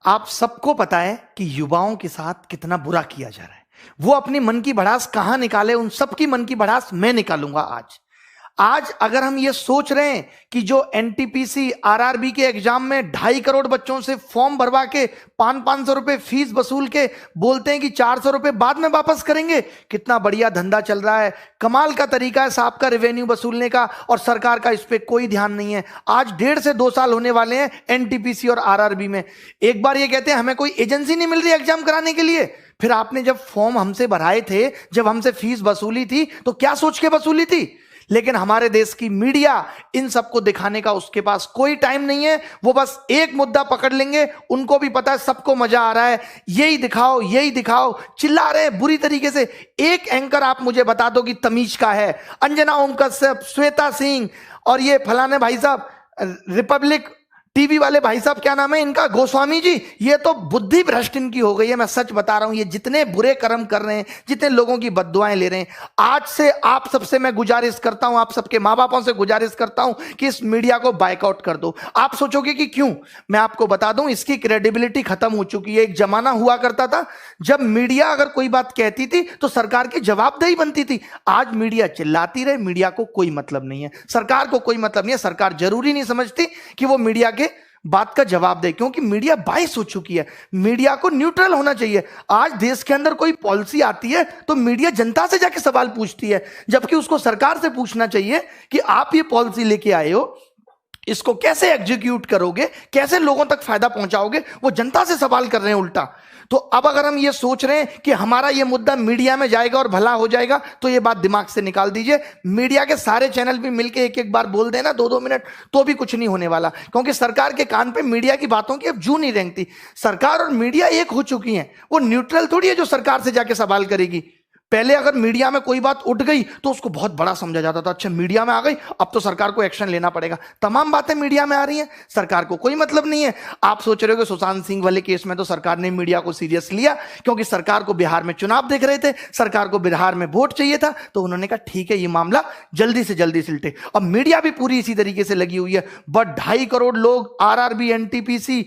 आप सबको पता है कि युवाओं के साथ कितना बुरा किया जा रहा है। वो अपनी मन की भड़ास कहां निकाले, उन सबकी मन की भड़ास मैं निकालूंगा आज अगर हम ये सोच रहे हैं कि जो एनटीपीसी आरआरबी के एग्जाम में 2.5 करोड़ बच्चों से फॉर्म भरवा के 500 रुपए फीस वसूल के बोलते हैं कि 400 रुपए बाद में वापस करेंगे, कितना बढ़िया धंधा चल रहा है, कमाल का तरीका है साहब का रेवेन्यू वसूलने का, और सरकार का इस पे कोई ध्यान नहीं है। आज 1.5 से 2 साल होने वाले हैं एनटीपीसी और आरआरबी में। एक बार ये कहते हैं हमें कोई एजेंसी नहीं मिल रही एग्जाम कराने के लिए, फिर आपने जब फॉर्म हमसे भराए थे, जब हमसे फीस वसूली थी, तो क्या सोच के वसूली थी? लेकिन हमारे देश की मीडिया इन सबको दिखाने का उसके पास कोई टाइम नहीं है। वो बस एक मुद्दा पकड़ लेंगे, उनको भी पता है सबको मजा आ रहा है, यही दिखाओ यही दिखाओ, चिल्ला रहे हैं बुरी तरीके से। एक एंकर आप मुझे बता दो कि तमीज का है, अंजना ओम कश्यप, श्वेता सिंह और ये फलाने भाई साहब रिपब्लिक टीवी वाले भाई साहब, क्या नाम है इनका, गोस्वामी जी, ये तो बुद्धि भ्रष्ट इनकी हो गई है। मैं सच बता रहा हूं, ये जितने बुरे कर्म कर रहे हैं, जितने लोगों की बद्दुआएं ले रहे हैं, आज से आप सबसे मैं गुजारिश करता हूं, आप सबके मां बापों से गुजारिश करता हूं कि इस मीडिया को बाइकआउट कर दो। आप सोचोगे कि क्यों, मैं आपको बता दूं, इसकी क्रेडिबिलिटी खत्म हो चुकी है। एक जमाना हुआ करता था जब मीडिया अगर कोई बात कहती थी तो सरकार की जवाबदेही बनती थी। आज मीडिया चिल्लाती रहे, मीडिया को कोई मतलब नहीं है, सरकार को कोई मतलब नहीं है। सरकार जरूरी नहीं समझती कि वो मीडिया के बात का जवाब दे, क्योंकि मीडिया बाइस हो चुकी है। मीडिया को न्यूट्रल होना चाहिए। आज देश के अंदर कोई पॉलिसी आती है तो मीडिया जनता से जाके सवाल पूछती है, जबकि उसको सरकार से पूछना चाहिए कि आप ये पॉलिसी लेके आए हो, इसको कैसे एग्जीक्यूट करोगे, कैसे लोगों तक फायदा पहुंचाओगे। वो जनता से सवाल कर रहे हैं उल्टा। तो अब अगर हम ये सोच रहे हैं कि हमारा ये मुद्दा मीडिया में जाएगा और भला हो जाएगा, तो ये बात दिमाग से निकाल दीजिए। मीडिया के सारे चैनल भी मिलके एक एक बार बोल देना 2-2 मिनट, तो भी कुछ नहीं होने वाला, क्योंकि सरकार के कान पे मीडिया की बातों की अब जू नहीं रेंगती। सरकार और मीडिया एक हो चुकी है, वो न्यूट्रल थोड़ी है जो सरकार से जाके सवाल करेगी। पहले अगर मीडिया में कोई बात उठ गई तो उसको बहुत बड़ा समझा जाता था, अच्छा मीडिया में आ गई अब तो सरकार को एक्शन लेना पड़ेगा। तमाम बातें मीडिया में आ रही हैं, सरकार को कोई मतलब नहीं है। आप सोच रहे हो कि सुशांत सिंह वाले केस में तो सरकार ने मीडिया को सीरियस लिया, क्योंकि सरकार को बिहार में चुनाव देख रहे थे, सरकार को बिहार में वोट चाहिए था, तो उन्होंने कहा ठीक है ये मामला जल्दी से जल्दी सिलटे। अब मीडिया भी पूरी इसी तरीके से लगी हुई है। बट 2.5 करोड़ लोग आरआरबी, एनटीपीसी,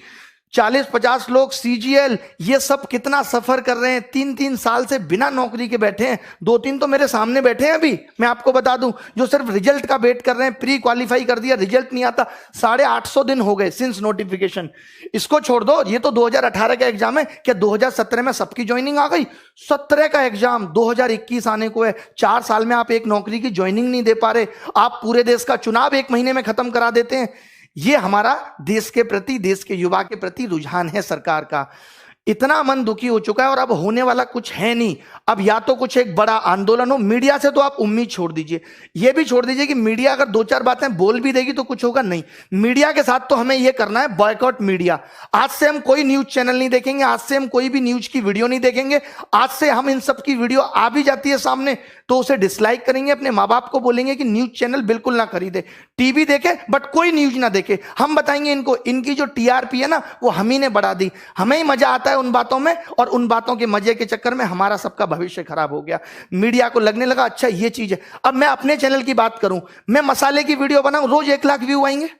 40-50 लोग सीजीएल, ये सब कितना सफर कर रहे हैं। 3-3 साल से बिना नौकरी के बैठे हैं। 2-3 तो मेरे सामने बैठे हैं अभी, मैं आपको बता दूं, जो सिर्फ रिजल्ट का वेट कर रहे हैं। प्री क्वालिफाई कर दिया, रिजल्ट नहीं आता, 850 दिन हो गए सिंस नोटिफिकेशन। इसको छोड़ दो, ये तो 2018 का एग्जाम है, क्या 2017 में सबकी ज्वाइनिंग आ गई? 17 का एग्जाम 2021 आने को है। 4 साल में आप एक नौकरी की ज्वाइनिंग नहीं दे पा रहे। आप पूरे देश का चुनाव 1 महीने में खत्म करा देते हैं। ये हमारा देश के प्रति, देश के युवा के प्रति रुझान है सरकार का। इतना मन दुखी हो चुका है और अब होने वाला कुछ है नहीं। अब या तो कुछ एक बड़ा आंदोलन हो। मीडिया से तो आप उम्मीद छोड़ दीजिए, ये भी छोड़ दीजिए कि मीडिया अगर 2-4 बातें बोल भी देगी तो कुछ होगा नहीं। मीडिया के साथ तो हमें यह करना है, बॉयकॉट मीडिया। आज से हम कोई न्यूज चैनल नहीं देखेंगे, आज से हम कोई भी न्यूज की वीडियो नहीं देखेंगे। आज से हम इन सब की वीडियो आ भी जाती है सामने तो उसे डिसलाइक करेंगे, अपने माँ बाप को बोलेंगे कि न्यूज चैनल बिल्कुल ना खरीदे, टीवी देखे बट कोई न्यूज ना देखे। हम बताएंगे इनको, इनकी जो टीआरपी है ना वो हम ही ने बढ़ा दी। हमें ही मजा आता है उन बातों में, और उन बातों के मजे के चक्कर में हमारा सबका भविष्य खराब हो गया। मीडिया को लगने लगा अच्छा ये चीज है। अब मैं अपने चैनल की बात करूं, मैं मसाले की वीडियो बनाऊं, रोज 1 लाख व्यू आएंगे,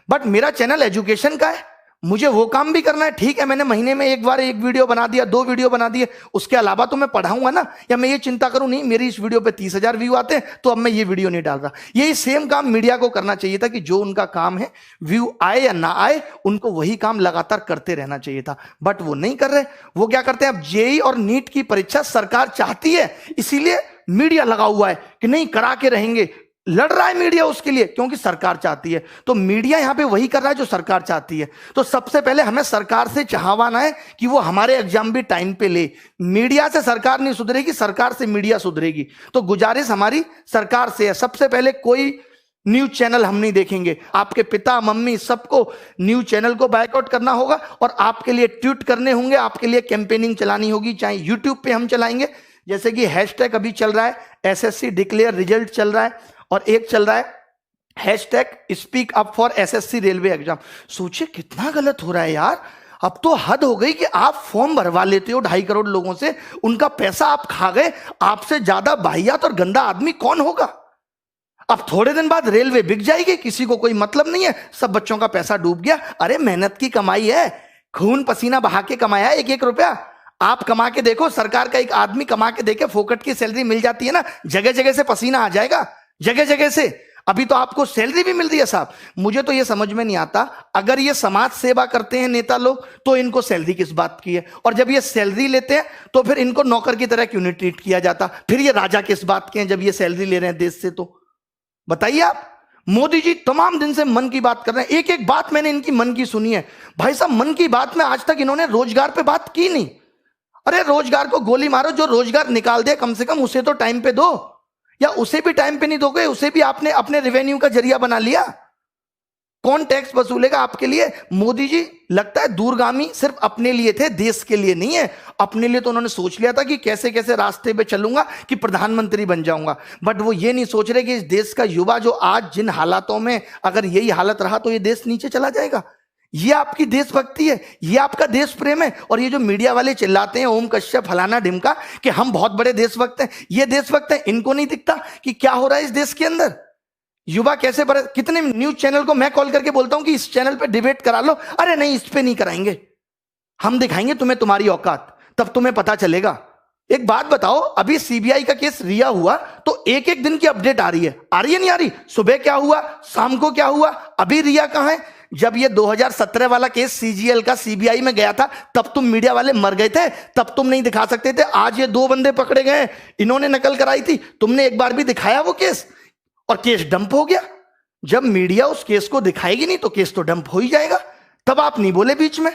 बट मेरा चैनल एजुकेशन का है, मुझे वो काम भी करना है। ठीक है, मैंने महीने में एक बार 1 वीडियो बना दिया, 2 वीडियो बना दिए, उसके अलावा तो मैं पढ़ाऊंगा ना। या मैं ये चिंता करूं नहीं मेरी इस वीडियो पे 30,000 व्यू आते हैं तो अब मैं ये वीडियो नहीं डाल रहा। यही सेम काम मीडिया को करना चाहिए था कि जो उनका काम है, व्यू आए या ना आए, उनको वही काम लगातार करते रहना चाहिए था। बट वो नहीं कर रहे। वो क्या करते हैं, अब जेईई और नीट की परीक्षा सरकार चाहती है, इसीलिए मीडिया लगा हुआ है कि नहीं करा के रहेंगे। लड़ रहा है मीडिया उसके लिए, क्योंकि सरकार चाहती है। तो मीडिया यहां पे वही कर रहा है जो सरकार चाहती है। तो सबसे पहले हमें सरकार से चाहवाना है कि वो हमारे एग्जाम भी टाइम पे ले। मीडिया से सरकार नहीं सुधरेगी, सरकार से मीडिया सुधरेगी। तो गुजारिश हमारी सरकार से है, सबसे पहले कोई न्यूज चैनल हम नहीं देखेंगे। आपके पिता मम्मी सबको न्यूज चैनल को बायकॉट करना होगा, और आपके लिए ट्वीट करने होंगे, आपके लिए कैंपेनिंग चलानी होगी। चाहे यूट्यूब पे हम चलाएंगे, जैसे कि हैशटैग अभी चल रहा है, एसएससी डिक्लेयर रिजल्ट चल रहा है, और एक चल रहा है hashtag speak up for SSC railway exam. सोचिए कितना गलत हो रहा है यार। अब तो हद हो गई कि आप फॉर्म भरवा लेते हो 2.5 करोड़ लोगों से, उनका पैसा आप खा गए। आपसे ज्यादा वाहियात और गंदा आदमी कौन होगा? अब थोड़े दिन बाद रेलवे बिक जाएगी, किसी को कोई मतलब नहीं है, सब बच्चों का पैसा डूब गया। अरे मेहनत की कमाई है, खून पसीना बहा के कमाया एक एक रुपया। आप कमा के देखो, सरकार का एक आदमी कमा के देखे, फोकट की सैलरी मिल जाती है ना, जगह जगह से पसीना आ जाएगा, जगह जगह से। अभी तो आपको सैलरी भी मिल रही है साहब। मुझे तो ये समझ में नहीं आता, अगर ये समाज सेवा करते हैं नेता लोग तो इनको सैलरी किस बात की है, और जब ये सैलरी लेते हैं तो फिर इनको नौकर की तरह क्यों नहीं ट्रीट किया जाता? फिर ये राजा किस बात के हैं जब ये सैलरी ले रहे हैं देश से? तो बताइए आप। मोदी जी तमाम दिन से मन की बात कर रहे हैं, एक एक बात मैंने इनकी मन की सुनी है। भाई साहब, मन की बात में आज तक इन्होंने रोजगार पे बात की नहीं। अरे रोजगार को गोली मारो, जो रोजगार निकाल दे कम से कम उसे तो टाइम पे दो, या उसे भी टाइम पे नहीं दोगे, उसे भी आपने अपने रेवेन्यू का जरिया बना लिया। कौन टैक्स वसूलेगा आपके लिए? मोदी जी लगता है दूरगामी सिर्फ अपने लिए थे, देश के लिए नहीं है। अपने लिए तो उन्होंने सोच लिया था कि कैसे कैसे रास्ते पे चलूंगा कि प्रधानमंत्री बन जाऊंगा, बट वो ये नहीं सोच रहे कि इस देश का युवा जो आज जिन हालातों में, अगर यही हालत रहा तो ये देश नीचे चला जाएगा। ये आपकी देशभक्ति है, ये आपका देश प्रेम है। और ये जो मीडिया वाले चिल्लाते हैं ओम कश्यप फलाना ढिमका कि हम बहुत बड़े देशभक्त हैं, ये देशभक्त हैं, इनको नहीं दिखता कि क्या हो रहा है इस देश के अंदर। युवा कैसे बड़े, कितने न्यूज चैनल को मैं कॉल करके बोलता हूं कि इस चैनल पे डिबेट करा लो, अरे नहीं इस पे नहीं कराएंगे, हम दिखाएंगे तुम्हें तुम्हारी औकात, तब तुम्हें पता चलेगा। एक बात बताओ, अभी सीबीआई का केस रिया हुआ तो एक एक दिन की अपडेट आ रही है नहीं आ रही? सुबह क्या हुआ, शाम को क्या हुआ, अभी रिया कहां है? जब ये 2017 वाला केस सीजीएल का सीबीआई में गया था तब तुम मीडिया वाले मर गए थे, तब तुम नहीं दिखा सकते थे। आज ये 2 बंदे पकड़े गए, इन्होंने नकल कराई थी, तुमने एक बार भी दिखाया वो केस, और केस डंप हो गया। जब मीडिया उस केस को दिखाएगी नहीं तो केस तो डंप हो ही जाएगा, तब आप नहीं बोले बीच में।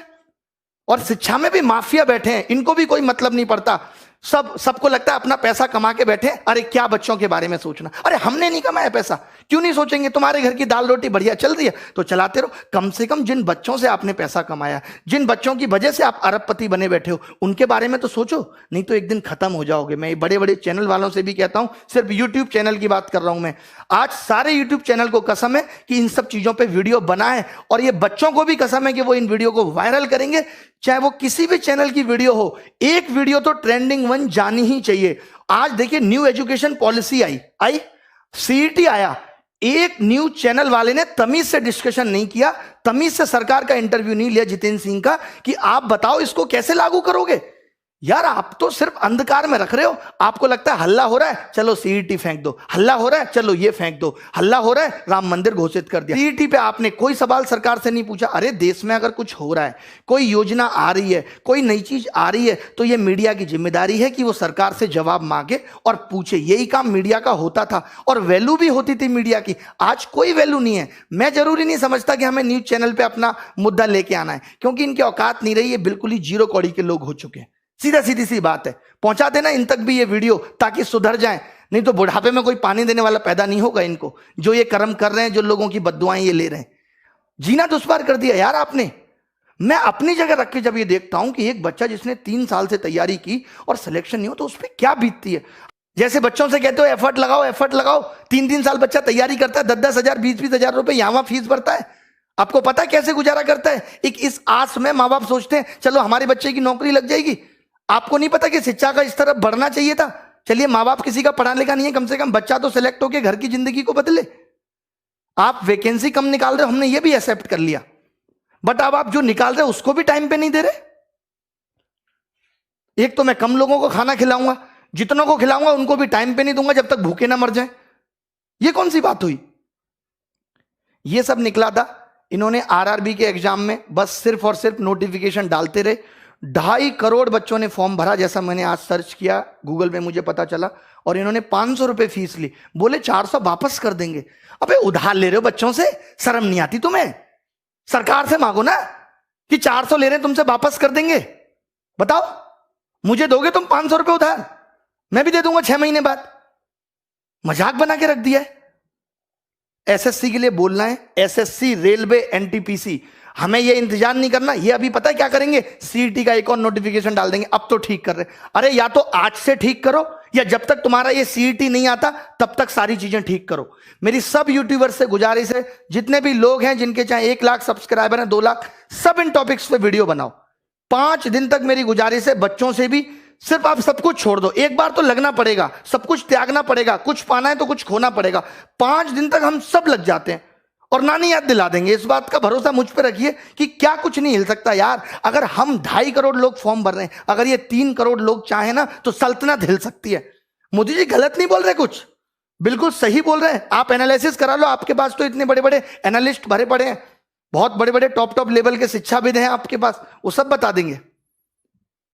और शिक्षा में भी माफिया बैठे हैं, इनको भी कोई मतलब नहीं पड़ता, सबको लगता है अपना पैसा कमा के बैठे। अरे क्या बच्चों के बारे में सोचना, अरे हमने नहीं कमाया पैसा, क्यों नहीं सोचेंगे? तुम्हारे घर की दाल रोटी बढ़िया चल रही है तो चलाते रहो। कम से कम जिन बच्चों से आपने पैसा कमाया, जिन बच्चों की वजह से आप अरबपति बने बैठे हो, उनके बारे में तो सोचो, नहीं तो एक दिन खत्म हो जाओगे। मैं बड़े बड़े चैनल वालों से भी कहता हूं, सिर्फ यूट्यूब चैनल की बात कर रहा हूं मैं, आज सारे यूट्यूब चैनल को कसम है कि इन सब चीजों पर वीडियो बनाए, और ये बच्चों को भी कसम है कि वो इन वीडियो को वायरल करेंगे, चाहे वो किसी भी चैनल की वीडियो हो। एक वीडियो तो ट्रेंडिंग 1 जानी ही चाहिए। आज देखिए न्यू एजुकेशन पॉलिसी आई, सीईटी आया, एक न्यूज चैनल वाले ने तमीज से डिस्कशन नहीं किया, तमीज से सरकार का इंटरव्यू नहीं लिया जितेंद्र सिंह का कि आप बताओ इसको कैसे लागू करोगे। यार आप तो सिर्फ अंधकार में रख रहे हो। आपको लगता है हल्ला हो रहा है, चलो सीईटी फेंक दो, हल्ला हो रहा है, चलो ये फेंक दो, हल्ला हो रहा है, राम मंदिर घोषित कर दिया। सीईटी पे आपने कोई सवाल सरकार से नहीं पूछा। अरे देश में अगर कुछ हो रहा है, कोई योजना आ रही है, कोई नई चीज आ रही है, तो ये मीडिया की जिम्मेदारी है कि वो सरकार से जवाब मांगे और पूछे। यही काम मीडिया का होता था और वैल्यू भी होती थी मीडिया की। आज कोई वैल्यू नहीं है। मैं जरूरी नहीं समझता कि हमें न्यूज चैनल पे अपना मुद्दा लेके आना है, क्योंकि इनकी औकात नहीं रही है, बिल्कुल ही जीरो कौड़ी के लोग हो चुके हैं। सीधा सीधी सी बात है, पहुंचा देना इन तक भी ये वीडियो ताकि सुधर जाएं, नहीं तो बुढ़ापे में कोई पानी देने वाला पैदा नहीं होगा इनको, जो ये कर्म कर रहे हैं, जो लोगों की बद्दुआएं ये ले रहे हैं। जीना दुश्वार कर दिया यार आपने। मैं अपनी जगह रख के जब ये देखता हूं कि एक बच्चा जिसने 3 साल से तैयारी की और सिलेक्शन नहीं हो तो उस पर क्या बीतती है। जैसे बच्चों से कहते हो एफर्ट लगाओ, एफर्ट लगाओ, 3-3 साल बच्चा तैयारी करता है, 10-10 हजार 20-20 हजार रुपए यहां फीस भरता है। आपको पता है कैसे गुजारा करता है? एक इस आस में माँ बाप सोचते हैं चलो हमारे बच्चे की नौकरी लग जाएगी। आपको नहीं पता कि शिक्षा का इस तरफ बढ़ना चाहिए था। चलिए माँ बाप किसी का पढ़ा लिखा नहीं है, कम से कम बच्चा तो सिलेक्ट होकर घर की जिंदगी को बदले। आप वैकेंसी कम निकाल रहे हो, हमने ये भी एक्सेप्ट कर लिया, बट अब आप जो निकाल रहे हो उसको भी टाइम पे नहीं दे रहे। एक तो मैं कम लोगों को खाना खिलाऊंगा, जितनों को खिलाऊंगा उनको भी टाइम पे नहीं दूंगा जब तक भूखे ना मर जाए। ये कौन सी बात हुई? ये सब निकला था इन्होंने आरआरबी के एग्जाम में, बस सिर्फ और सिर्फ नोटिफिकेशन डालते रहे। 2.5 करोड़ बच्चों ने फॉर्म भरा, जैसा मैंने आज सर्च किया गूगल में मुझे पता चला, और इन्होंने 500 रुपए फीस ली। बोले 400 वापस कर देंगे। अबे उधार ले रहे हो बच्चों से, शर्म नहीं आती तुम्हें? सरकार से मांगो ना कि 400 ले रहे हैं तुमसे वापस कर देंगे। बताओ, मुझे दोगे तुम 500 रुपए उधार, मैं भी दे दूंगा 6 महीने बाद। मजाक बना के रख दिया है। एसएससी के लिए बोलना है, एसएससी, रेलवे, एनटीपीसी, हमें ये इंतजार नहीं करना। ये अभी पता है क्या करेंगे? सीईटी का एक और नोटिफिकेशन डाल देंगे। अब तो ठीक कर रहे। अरे या तो आज से ठीक करो, या जब तक तुम्हारा ये सीईटी नहीं आता तब तक सारी चीजें ठीक करो। मेरी सब यूट्यूबर्स से गुजारिश है, जितने भी लोग हैं जिनके चाहे 1 लाख सब्सक्राइबर हैं, 2 लाख, सब इन टॉपिक्स पे वीडियो बनाओ। 5 दिन तक मेरी गुजारिश है, बच्चों से भी, सिर्फ आप सब कुछ छोड़ दो। एक बार तो लगना पड़ेगा, सब कुछ त्यागना पड़ेगा, कुछ पाना है तो कुछ खोना पड़ेगा। 5 दिन तक हम सब लग जाते हैं और नानी याद दिला देंगे। इस बात का भरोसा मुझ पे रखिए कि क्या कुछ नहीं हिल सकता यार। अगर हम 2.5 करोड़ लोग फॉर्म भर रहे हैं, अगर ये 3 करोड़ लोग चाहे ना तो सल्तनत हिल सकती है। मोदी जी गलत नहीं बोल रहे, कुछ बिल्कुल सही बोल रहे हैं। आप एनालिसिस करा लो, आपके पास तो इतने बड़े बड़े एनालिस्ट भरे पड़े हैं, बहुत बड़े बड़े टॉप लेवल के शिक्षाविद हैं आपके पास, वो सब बता देंगे।